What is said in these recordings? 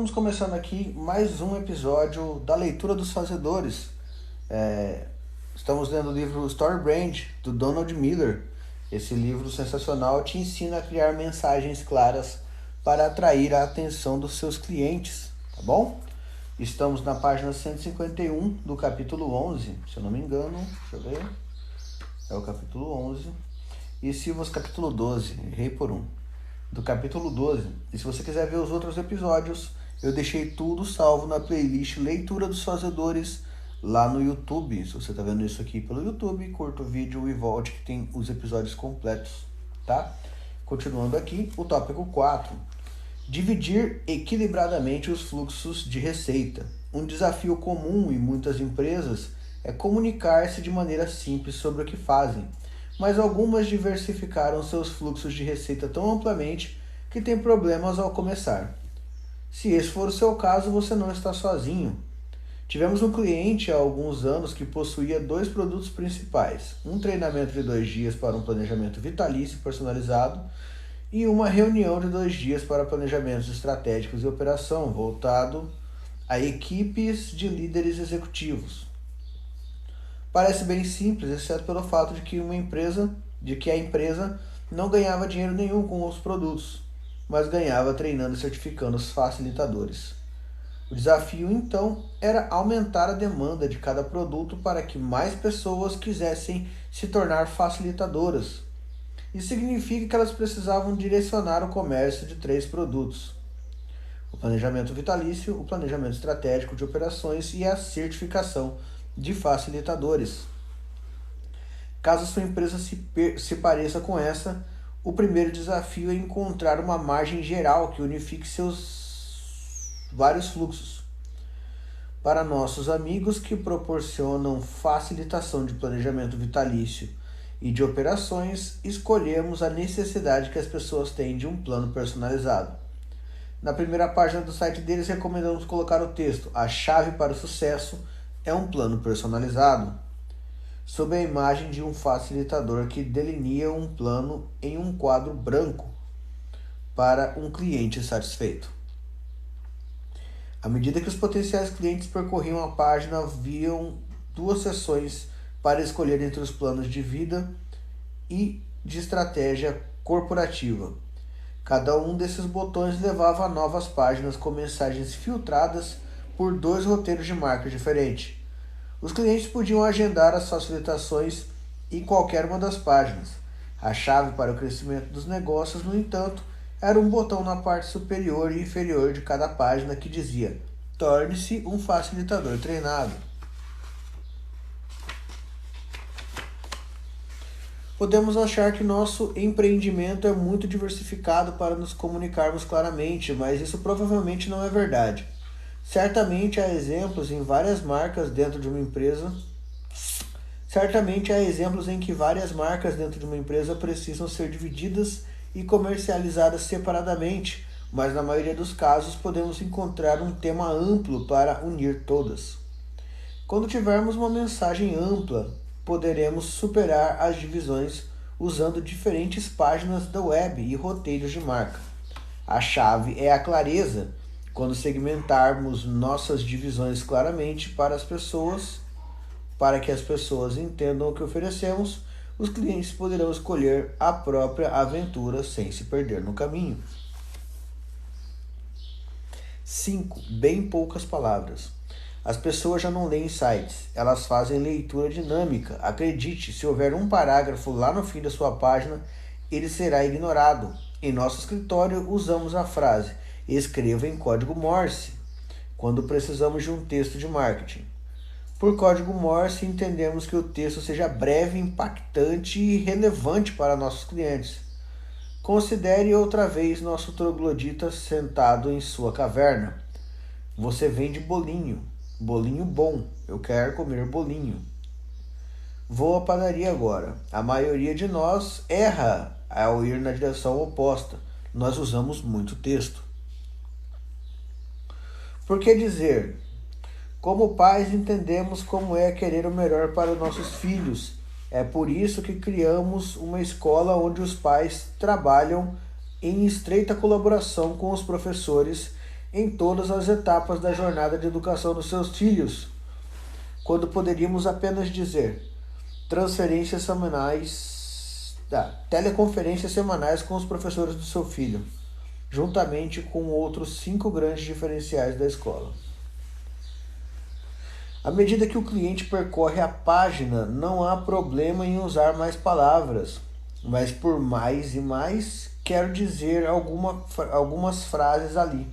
Estamos começando aqui mais um episódio da Leitura dos Fazedores. Estamos lendo o livro Story Brand, do Donald Miller. Esse livro sensacional te ensina a criar mensagens claras para atrair a atenção dos seus clientes, tá bom? Estamos na página 151 do capítulo 11, se eu não me engano, deixa eu ver, é o capítulo 11, e Silvas capítulo 12, errei por um, do capítulo 12. E se você quiser ver os outros episódios, eu deixei tudo salvo na playlist Leitura dos Fazedores lá no YouTube. Se você está vendo isso aqui pelo YouTube, curta o vídeo e volte que tem os episódios completos, tá? Continuando aqui, o tópico 4. Dividir equilibradamente os fluxos de receita. Um desafio comum em muitas empresas é comunicar-se de maneira simples sobre o que fazem, mas algumas diversificaram seus fluxos de receita tão amplamente que têm problemas ao começar. Se esse for o seu caso, você não está sozinho. Tivemos um cliente há alguns anos que possuía 2 produtos principais: um treinamento de 2 dias para um planejamento vitalício personalizado e uma reunião de 2 dias para planejamentos estratégicos e operação, voltado a equipes de líderes executivos. Parece bem simples, exceto pelo fato de que a empresa não ganhava dinheiro nenhum com os produtos, mas ganhava treinando e certificando os facilitadores. O desafio, então, era aumentar a demanda de cada produto para que mais pessoas quisessem se tornar facilitadoras. Isso significa que elas precisavam direcionar o comércio de 3 produtos: o planejamento vitalício, o planejamento estratégico de operações e a certificação de facilitadores. Caso sua empresa se pareça com essa, o primeiro desafio é encontrar uma margem geral que unifique seus vários fluxos. Para nossos amigos que proporcionam facilitação de planejamento vitalício e de operações, escolhemos a necessidade que as pessoas têm de um plano personalizado. Na primeira página do site deles, recomendamos colocar o texto: a chave para o sucesso é um plano personalizado, sob a imagem de um facilitador que delinea um plano em um quadro branco para um cliente satisfeito. À medida que os potenciais clientes percorriam a página, viam 2 seções para escolher entre os planos de vida e de estratégia corporativa. Cada um desses botões levava a novas páginas com mensagens filtradas por 2 roteiros de marca diferentes. Os clientes podiam agendar as facilitações em qualquer uma das páginas. A chave para o crescimento dos negócios, no entanto, era um botão na parte superior e inferior de cada página que dizia: torne-se um facilitador treinado. Podemos achar que nosso empreendimento é muito diversificado para nos comunicarmos claramente, mas isso provavelmente não é verdade. Certamente há exemplos em várias marcas dentro de uma empresa. Certamente há exemplos em que várias marcas dentro de uma empresa precisam ser divididas e comercializadas separadamente, mas na maioria dos casos podemos encontrar um tema amplo para unir todas. Quando tivermos uma mensagem ampla, poderemos superar as divisões usando diferentes páginas da web e roteiros de marca. A chave é a clareza. Quando segmentarmos nossas divisões claramente para que as pessoas entendam o que oferecemos, os clientes poderão escolher a própria aventura sem se perder no caminho. 5. Bem poucas palavras. As pessoas já não leem sites, elas fazem leitura dinâmica. Acredite, se houver um parágrafo lá no fim da sua página, ele será ignorado. Em nosso escritório, usamos a frase: escreva em código Morse, quando precisamos de um texto de marketing. Por código Morse, entendemos que o texto seja breve, impactante e relevante para nossos clientes. Considere outra vez nosso troglodita sentado em sua caverna. Você vende bolinho. Bolinho bom. Eu quero comer bolinho. Vou à padaria agora. A maioria de nós erra ao ir na direção oposta. Nós usamos muito texto. Por que dizer? Como pais, entendemos como é querer o melhor para os nossos filhos. É por isso que criamos uma escola onde os pais trabalham em estreita colaboração com os professores em todas as etapas da jornada de educação dos seus filhos, quando poderíamos apenas dizer transferências semanais, teleconferências semanais com os professores do seu filho, juntamente com outros 5 grandes diferenciais da escola. À medida que o cliente percorre a página, não há problema em usar mais palavras, mas por mais e mais, quero dizer algumas frases ali.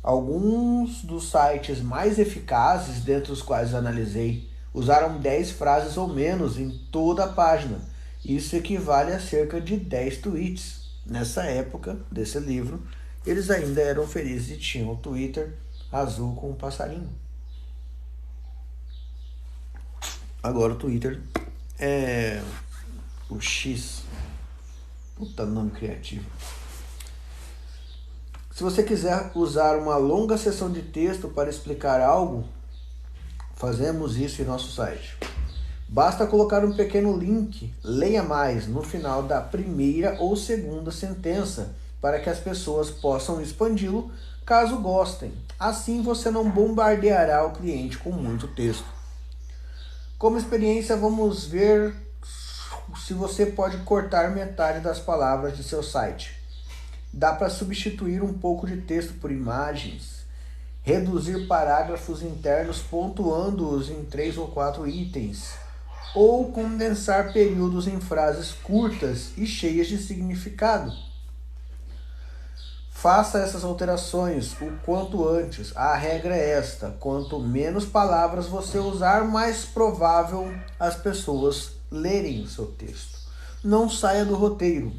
Alguns dos sites mais eficazes, dentre os quais analisei, usaram 10 frases ou menos em toda a página. Isso equivale a cerca de 10 tweets. Nessa época desse livro, eles ainda eram felizes e tinham o Twitter azul com um passarinho. Agora o Twitter é o X. Puta nome criativo. Se você quiser usar uma longa sessão de texto para explicar algo, fazemos isso em nosso site. Basta colocar um pequeno link, leia mais, no final da primeira ou segunda sentença, para que as pessoas possam expandi-lo caso gostem. Assim você não bombardeará o cliente com muito texto. Como experiência, vamos ver se você pode cortar metade das palavras de seu site. Dá para substituir um pouco de texto por imagens, reduzir parágrafos internos pontuando-os em 3 ou 4 itens, ou condensar períodos em frases curtas e cheias de significado. Faça essas alterações o quanto antes. A regra é esta: quanto menos palavras você usar, mais provável as pessoas lerem o seu texto. Não saia do roteiro.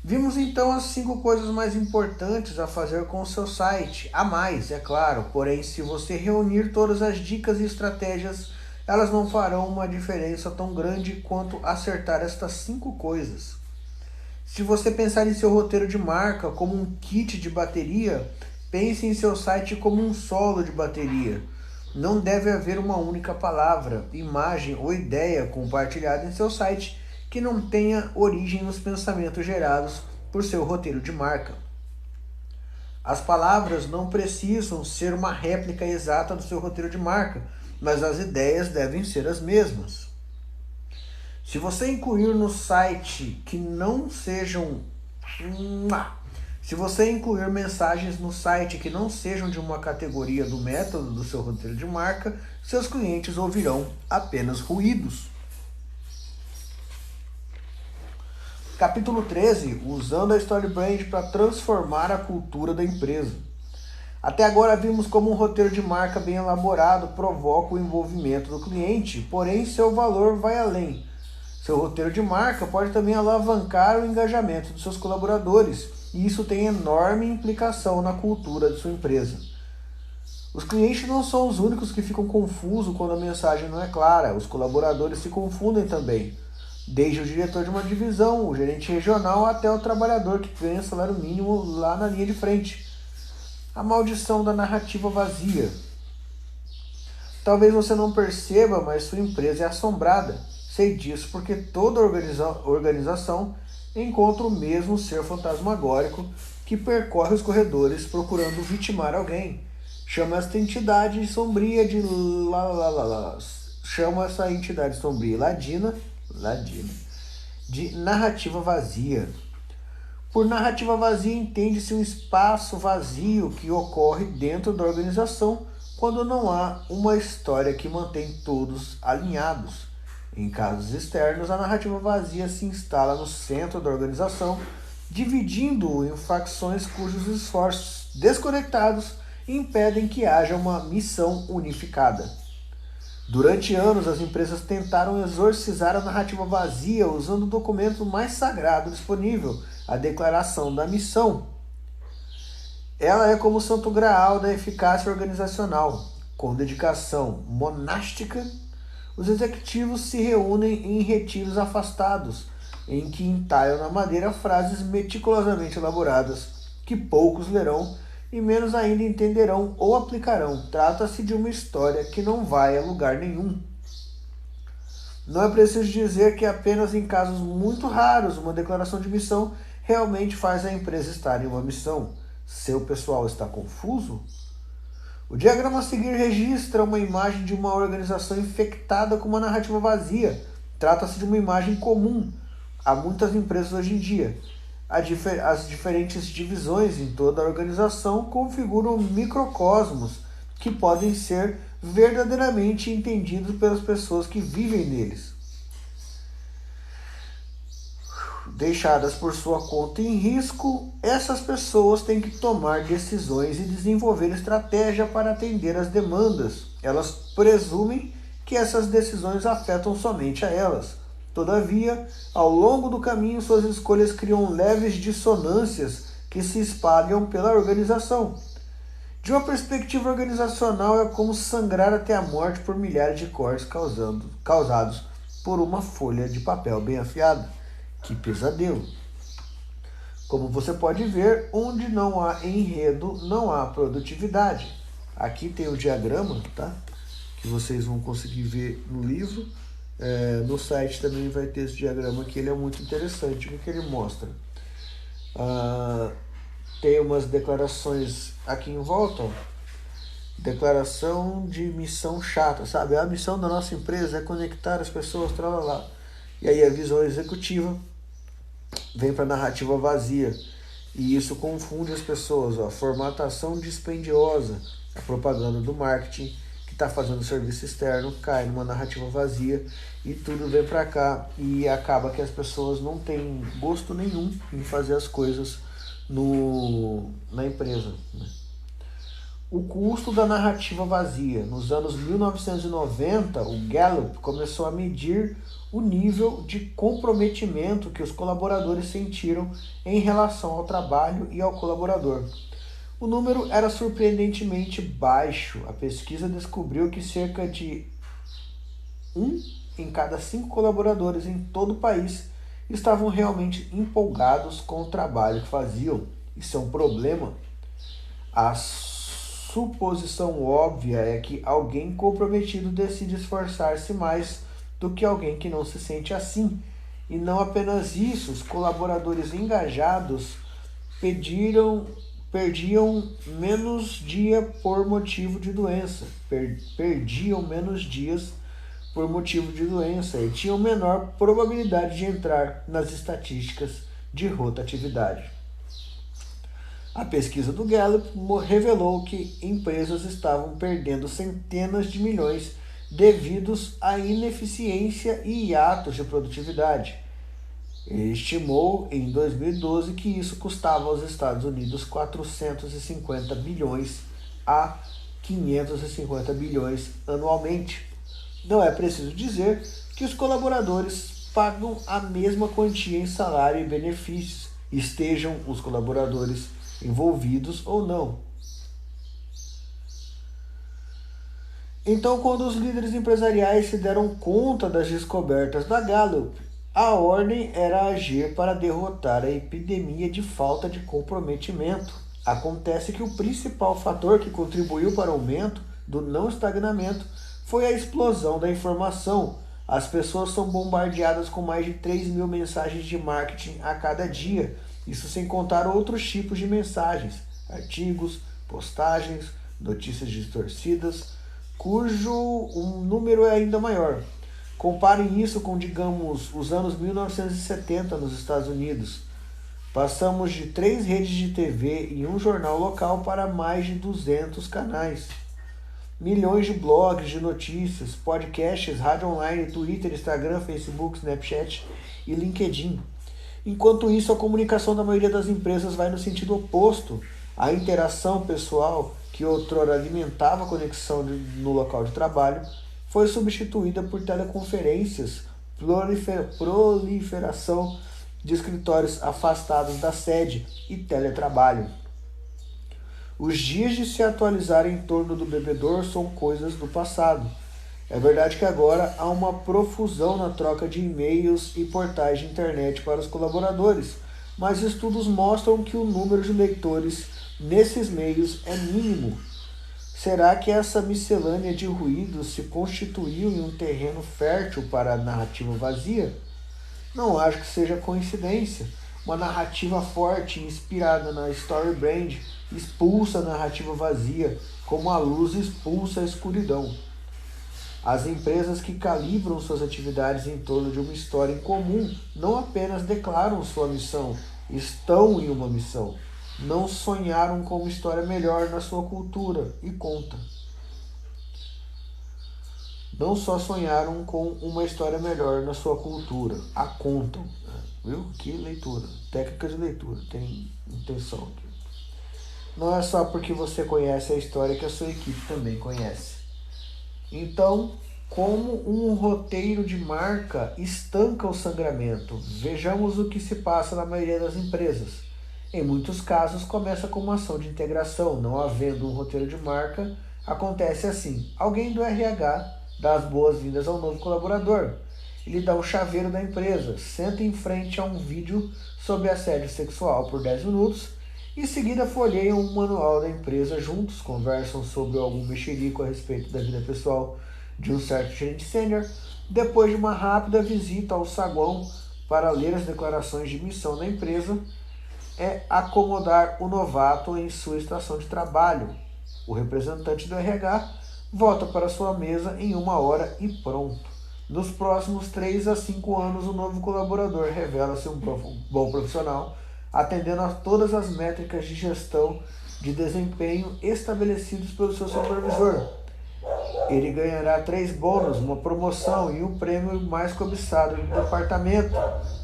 Vimos então as 5 coisas mais importantes a fazer com o seu site. Há mais, é claro, porém se você reunir todas as dicas e estratégias, elas não farão uma diferença tão grande quanto acertar estas 5 coisas. Se você pensar em seu roteiro de marca como um kit de bateria, pense em seu site como um solo de bateria. Não deve haver uma única palavra, imagem ou ideia compartilhada em seu site que não tenha origem nos pensamentos gerados por seu roteiro de marca. As palavras não precisam ser uma réplica exata do seu roteiro de marca, mas as ideias devem ser as mesmas. Se você incluir no site que não sejam... Se você incluir mensagens no site que não sejam de uma categoria do método do seu roteiro de marca, seus clientes ouvirão apenas ruídos. Capítulo 13. Usando a StoryBrand para transformar a cultura da empresa. Até agora vimos como um roteiro de marca bem elaborado provoca o envolvimento do cliente, porém seu valor vai além. Seu roteiro de marca pode também alavancar o engajamento dos seus colaboradores, e isso tem enorme implicação na cultura de sua empresa. Os clientes não são os únicos que ficam confusos quando a mensagem não é clara, os colaboradores se confundem também. Desde o diretor de uma divisão, o gerente regional, até o trabalhador que ganha salário mínimo lá na linha de frente. A maldição da narrativa vazia. Talvez você não perceba, mas sua empresa é assombrada. Sei disso porque toda organização encontra o mesmo ser fantasmagórico que percorre os corredores procurando vitimar alguém. Chama essa entidade sombria de Chama essa entidade sombria ladina de narrativa vazia. Por narrativa vazia entende-se um espaço vazio que ocorre dentro da organização quando não há uma história que mantém todos alinhados. Em casos externos, a narrativa vazia se instala no centro da organização, dividindo-o em facções cujos esforços desconectados impedem que haja uma missão unificada. Durante anos, as empresas tentaram exorcizar a narrativa vazia usando o documento mais sagrado disponível, a Declaração da Missão. Ela é como o santo graal da eficácia organizacional. Com dedicação monástica, os executivos se reúnem em retiros afastados, em que entalham na madeira frases meticulosamente elaboradas, que poucos lerão e menos ainda entenderão ou aplicarão. Trata-se de uma história que não vai a lugar nenhum. Não é preciso dizer que apenas em casos muito raros uma declaração de missão realmente faz a empresa estar em uma missão. Seu pessoal está confuso? O diagrama a seguir registra uma imagem de uma organização infectada com uma narrativa vazia. Trata-se de uma imagem comum a muitas empresas hoje em dia. As diferentes divisões em toda a organização configuram microcosmos que podem ser verdadeiramente entendidos pelas pessoas que vivem neles. Deixadas por sua conta em risco, essas pessoas têm que tomar decisões e desenvolver estratégia para atender às demandas. Elas presumem que essas decisões afetam somente a elas. Todavia, ao longo do caminho, suas escolhas criam leves dissonâncias que se espalham pela organização. De uma perspectiva organizacional, é como sangrar até a morte por milhares de cortes causados por uma folha de papel bem afiada. Que pesadelo! Como você pode ver, onde não há enredo, não há produtividade. Aqui tem o diagrama, tá? Que vocês vão conseguir ver no livro. No site também vai ter esse diagrama que ele é muito interessante. O que ele mostra? Tem umas declarações aqui em volta, ó. Declaração de missão chata, sabe? A missão da nossa empresa é conectar as pessoas, lá. E aí a visão executiva vem para a narrativa vazia. E isso confunde as pessoas. Ó. Formatação dispendiosa. A propaganda do marketing que está fazendo serviço externo cai numa narrativa vazia e tudo vem para cá. E acaba que as pessoas não têm gosto nenhum em fazer as coisas na empresa. Né? O custo da narrativa vazia. Nos anos 1990, o Gallup começou a medir o nível de comprometimento que os colaboradores sentiram em relação ao trabalho e ao colaborador. O número era surpreendentemente baixo. A pesquisa descobriu que cerca de 1 em cada 5 colaboradores em todo o país estavam realmente empolgados com o trabalho que faziam. Isso é um problema. A suposição óbvia é que alguém comprometido decide esforçar-se mais do que alguém que não se sente assim. E não apenas isso, os colaboradores engajados perdiam menos dia por motivo de doença. Perdiam menos dias por motivo de doença e tinham menor probabilidade de entrar nas estatísticas de rotatividade. A pesquisa do Gallup revelou que empresas estavam perdendo centenas de milhões devidos à ineficiência e hiatos de produtividade. Ele estimou em 2012 que isso custava aos Estados Unidos 450 bilhões a 550 bilhões anualmente. Não é preciso dizer que os colaboradores pagam a mesma quantia em salário e benefícios, estejam os colaboradores envolvidos ou não. Então, quando os líderes empresariais se deram conta das descobertas da Gallup, a ordem era agir para derrotar a epidemia de falta de comprometimento. Acontece que o principal fator que contribuiu para o aumento do não estagnamento foi a explosão da informação. As pessoas são bombardeadas com mais de 3 mil mensagens de marketing a cada dia. Isso sem contar outros tipos de mensagens, artigos, postagens, notícias distorcidas, cujo número é ainda maior. Comparem isso com, digamos, os anos 1970 nos Estados Unidos. Passamos de 3 redes de TV e um jornal local para mais de 200 canais. Milhões de blogs de notícias, podcasts, rádio online, Twitter, Instagram, Facebook, Snapchat e LinkedIn. Enquanto isso, a comunicação da maioria das empresas vai no sentido oposto. A interação pessoal, que outrora alimentava a conexão no local de trabalho, foi substituída por teleconferências, proliferação de escritórios afastados da sede e teletrabalho. Os dias de se atualizar em torno do bebedor são coisas do passado. É verdade que agora há uma profusão na troca de e-mails e portais de internet para os colaboradores, mas estudos mostram que o número de leitores nesses meios é mínimo. Será que essa miscelânea de ruídos se constituiu em um terreno fértil para a narrativa vazia? Não acho que seja coincidência. Uma narrativa forte, inspirada na Story Brand, expulsa a narrativa vazia, como a luz expulsa a escuridão. As empresas que calibram suas atividades em torno de uma história em comum não apenas declaram sua missão, estão em uma missão. Não sonharam com uma história melhor na sua cultura e conta. Não só sonharam com uma história melhor na sua cultura, a contam. Viu? Que leitura. Técnica de leitura. Tem intenção aqui. Não é só porque você conhece a história que a sua equipe também conhece. Então, como um roteiro de marca estanca o sangramento? Vejamos o que se passa na maioria das empresas. Em muitos casos, começa com uma ação de integração. Não havendo um roteiro de marca, acontece assim. Alguém do RH dá as boas-vindas ao novo colaborador. Ele dá um chaveiro da empresa, senta em frente a um vídeo sobre assédio sexual por 10 minutos, e em seguida folheiam um manual da empresa juntos, conversam sobre algum mexerico a respeito da vida pessoal de um certo gerente sênior, depois de uma rápida visita ao saguão para ler as declarações de missão da empresa, é acomodar o novato em sua estação de trabalho. O representante do RH volta para sua mesa em 1 hora e pronto. Nos próximos 3 a 5 anos, o novo colaborador revela-se um bom profissional, atendendo a todas as métricas de gestão de desempenho estabelecidos pelo seu supervisor. Ele ganhará 3 bônus, uma promoção e um prêmio mais cobiçado do departamento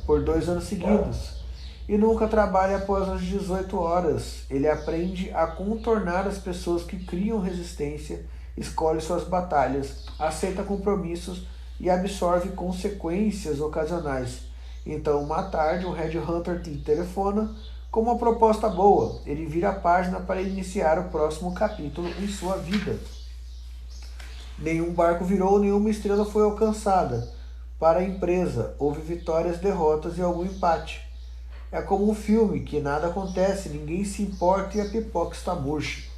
por 2 anos seguidos. E nunca trabalha após as 18 horas. Ele aprende a contornar as pessoas que criam resistência, escolhe suas batalhas, aceita compromissos e absorve consequências ocasionais. Então, uma tarde, o headhunter lhe telefona com uma proposta boa. Ele vira a página para iniciar o próximo capítulo em sua vida. Nenhum barco virou, nenhuma estrela foi alcançada. Para a empresa, houve vitórias, derrotas e algum empate. É como um filme, que nada acontece, ninguém se importa e a pipoca está murcha.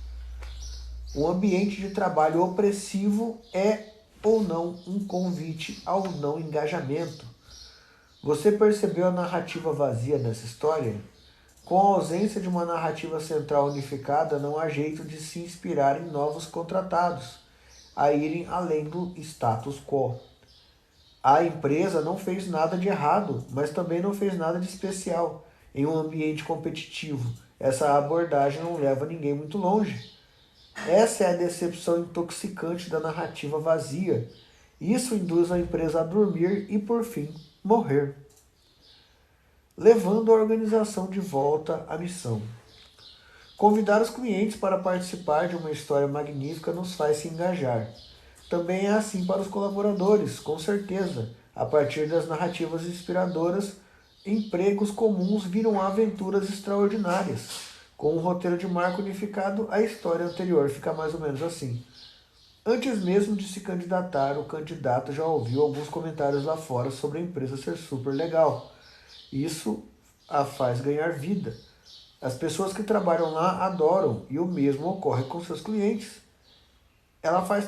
Um ambiente de trabalho opressivo é ou não um convite ao não engajamento. Você percebeu a narrativa vazia nessa história? Com a ausência de uma narrativa central unificada, não há jeito de se inspirar em novos contratados a irem além do status quo. A empresa não fez nada de errado, mas também não fez nada de especial. Em um ambiente competitivo, essa abordagem não leva ninguém muito longe. Essa é a decepção intoxicante da narrativa vazia. Isso induz a empresa a dormir e, por fim, morrer, levando a organização de volta à missão. Convidar os clientes para participar de uma história magnífica nos faz se engajar. Também é assim para os colaboradores, com certeza. A partir das narrativas inspiradoras, empregos comuns viram aventuras extraordinárias. Com um roteiro de marca unificado, a história anterior fica mais ou menos assim. Antes mesmo de se candidatar, o candidato já ouviu alguns comentários lá fora sobre a empresa ser super legal. Isso a faz ganhar vida. As pessoas que trabalham lá adoram, e o mesmo ocorre com seus clientes. Ela faz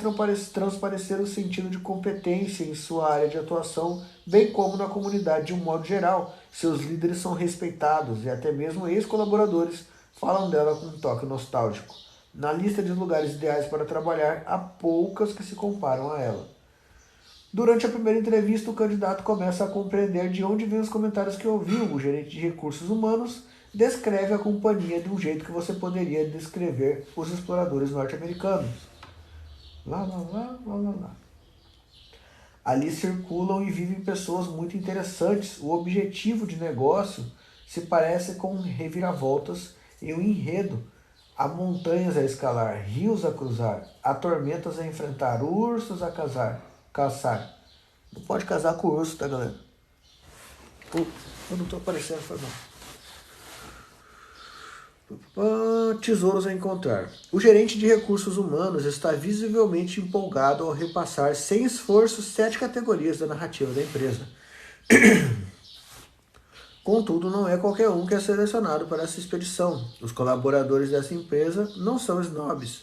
transparecer o sentido de competência em sua área de atuação, bem como na comunidade de um modo geral. Seus líderes são respeitados e até mesmo ex-colaboradores falam dela com um toque nostálgico. Na lista de lugares ideais para trabalhar, há poucas que se comparam a ela. Durante a primeira entrevista, o candidato começa a compreender de onde vêm os comentários que ouviu. O gerente de recursos humanos descreve a companhia de um jeito que você poderia descrever os exploradores norte-americanos. Lá, lá, lá, lá, lá, lá. Ali circulam e vivem pessoas muito interessantes. O objetivo de negócio se parece com reviravoltas em um enredo. Há montanhas a escalar, rios a cruzar, há tormentas a enfrentar, ursos a caçar. Não pode casar com urso, tá, galera? Eu não tô aparecendo, foi bom. Tesouros a encontrar. O gerente de recursos humanos está visivelmente empolgado ao repassar sem esforço 7 categorias da narrativa da empresa. Contudo, não é qualquer um que é selecionado para essa expedição. Os colaboradores dessa empresa não são snobs,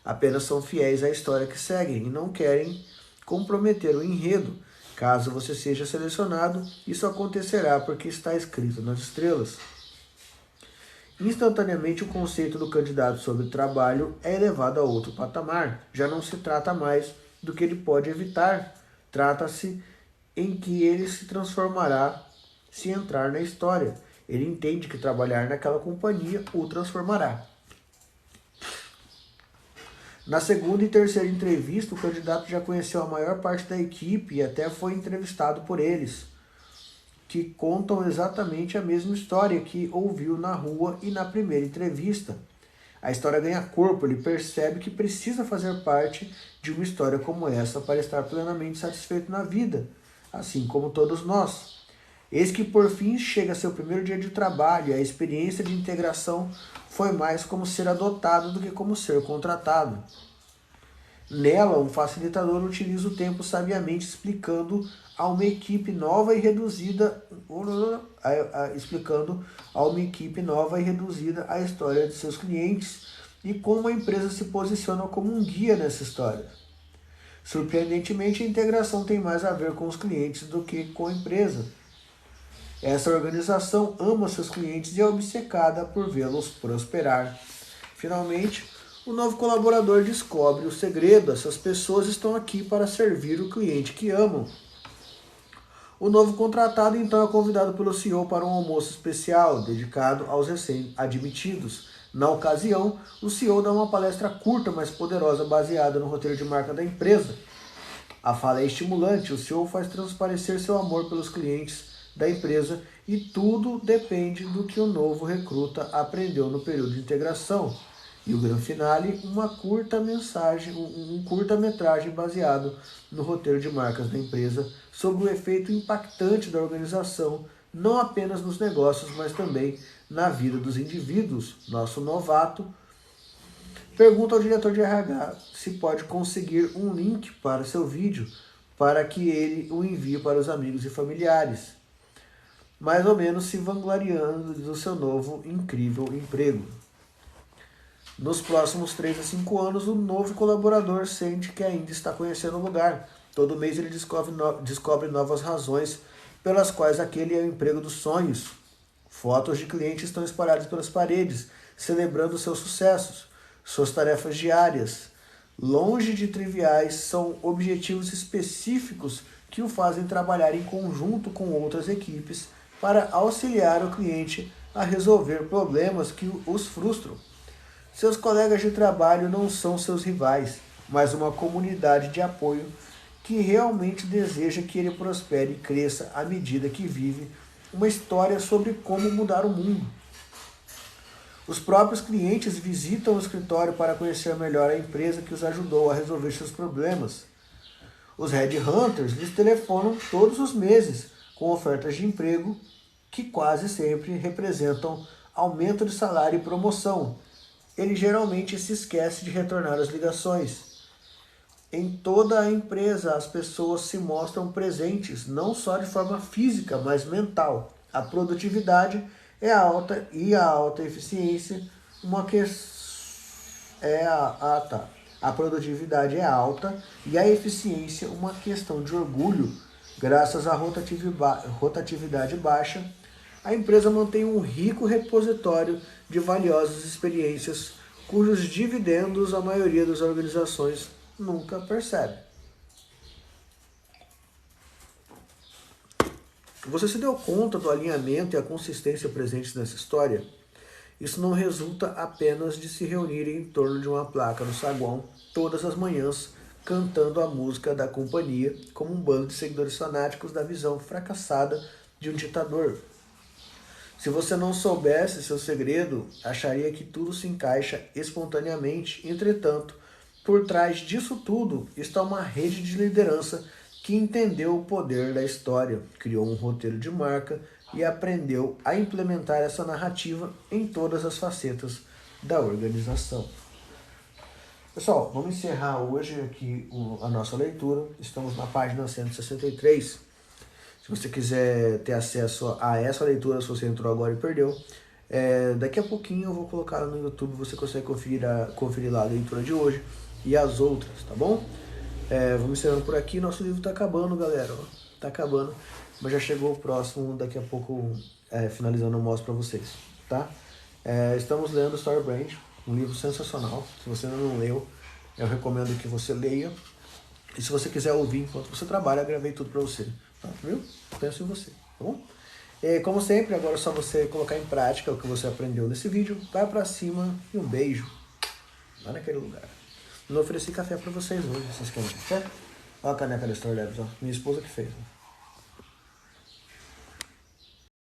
apenas são fiéis à história que seguem e não querem comprometer o enredo. Caso você seja selecionado, isso acontecerá porque está escrito nas estrelas. Instantaneamente, o conceito do candidato sobre trabalho é elevado a outro patamar. Já não se trata mais do que ele pode evitar. Trata-se em que ele se transformará se entrar na história. Ele entende que trabalhar naquela companhia o transformará. Na segunda e terceira entrevista, o candidato já conheceu a maior parte da equipe e até foi entrevistado por eles, que contam exatamente a mesma história que ouviu na rua e na primeira entrevista. A história ganha corpo, ele percebe que precisa fazer parte de uma história como essa para estar plenamente satisfeito na vida, assim como todos nós. Eis que por fim chega seu primeiro dia de trabalho e a experiência de integração foi mais como ser adotado do que como ser contratado. Nela, um facilitador utiliza o tempo sabiamente explicando a uma equipe nova e reduzida a história de seus clientes e como a empresa se posiciona como um guia nessa história. Surpreendentemente, a integração tem mais a ver com os clientes do que com a empresa. Essa organização ama seus clientes e é obcecada por vê-los prosperar. Finalmente, o novo colaborador descobre o segredo. Essas pessoas estão aqui para servir o cliente que amam. O novo contratado então é convidado pelo CEO para um almoço especial dedicado aos recém-admitidos. Na ocasião, o CEO dá uma palestra curta, mas poderosa, baseada no roteiro de marca da empresa. A fala é estimulante, o CEO faz transparecer seu amor pelos clientes da empresa e tudo depende do que o novo recruta aprendeu no período de integração. E o grande finale, um curta-metragem baseado no roteiro de marcas da empresa sobre o efeito impactante da organização, não apenas nos negócios, mas também na vida dos indivíduos. Nosso novato pergunta ao diretor de RH se pode conseguir um link para seu vídeo para que ele o envie para os amigos e familiares, mais ou menos se vangloriando do seu novo incrível emprego. Nos próximos 3 a 5 anos, o novo colaborador sente que ainda está conhecendo o lugar. Todo mês ele descobre novas razões pelas quais aquele é o emprego dos sonhos. Fotos de clientes estão espalhadas pelas paredes, celebrando seus sucessos, suas tarefas diárias. Longe de triviais, são objetivos específicos que o fazem trabalhar em conjunto com outras equipes para auxiliar o cliente a resolver problemas que os frustram. Seus colegas de trabalho não são seus rivais, mas uma comunidade de apoio que realmente deseja que ele prospere e cresça à medida que vive uma história sobre como mudar o mundo. Os próprios clientes visitam o escritório para conhecer melhor a empresa que os ajudou a resolver seus problemas. Os headhunters lhes telefonam todos os meses com ofertas de emprego que quase sempre representam aumento de salário e promoção. Ele geralmente se esquece de retornar as ligações. Em toda a empresa, as pessoas se mostram presentes, não só de forma física, mas mental. A produtividade é alta e a alta eficiência A produtividade é alta e a eficiência uma questão de orgulho. Graças à rotatividade baixa, a empresa mantém um rico repositório de valiosas experiências cujos dividendos a maioria das organizações nunca percebe. Você se deu conta do alinhamento e a consistência presentes nessa história? Isso não resulta apenas de se reunirem em torno de uma placa no saguão todas as manhãs, cantando a música da companhia, como um bando de seguidores fanáticos da visão fracassada de um ditador. Se você não soubesse seu segredo, acharia que tudo se encaixa espontaneamente. Entretanto, por trás disso tudo está uma rede de liderança que entendeu o poder da história, criou um roteiro de marca e aprendeu a implementar essa narrativa em todas as facetas da organização. Pessoal, vamos encerrar hoje aqui a nossa leitura. Estamos na página 163. Se você quiser ter acesso a essa leitura, se você entrou agora e perdeu, daqui a pouquinho eu vou colocar no YouTube, você consegue conferir lá a leitura de hoje e as outras, tá bom? Vamos encerrando por aqui, nosso livro está acabando, galera. tá acabando, mas já chegou o próximo, daqui a pouco, finalizando, eu mostro pra vocês, tá? Estamos lendo Storybrand, um livro sensacional. Se você ainda não leu, eu recomendo que você leia. E se você quiser ouvir enquanto você trabalha, eu gravei tudo pra você, tá? Viu? Penso em você, tá bom? E, como sempre, agora é só você colocar em prática o que você aprendeu nesse vídeo. Vai pra cima e um beijo lá naquele lugar. Não ofereci café pra vocês hoje, vocês querem café? Olha a caneca da Story Labs, ó. Minha esposa que fez, ó.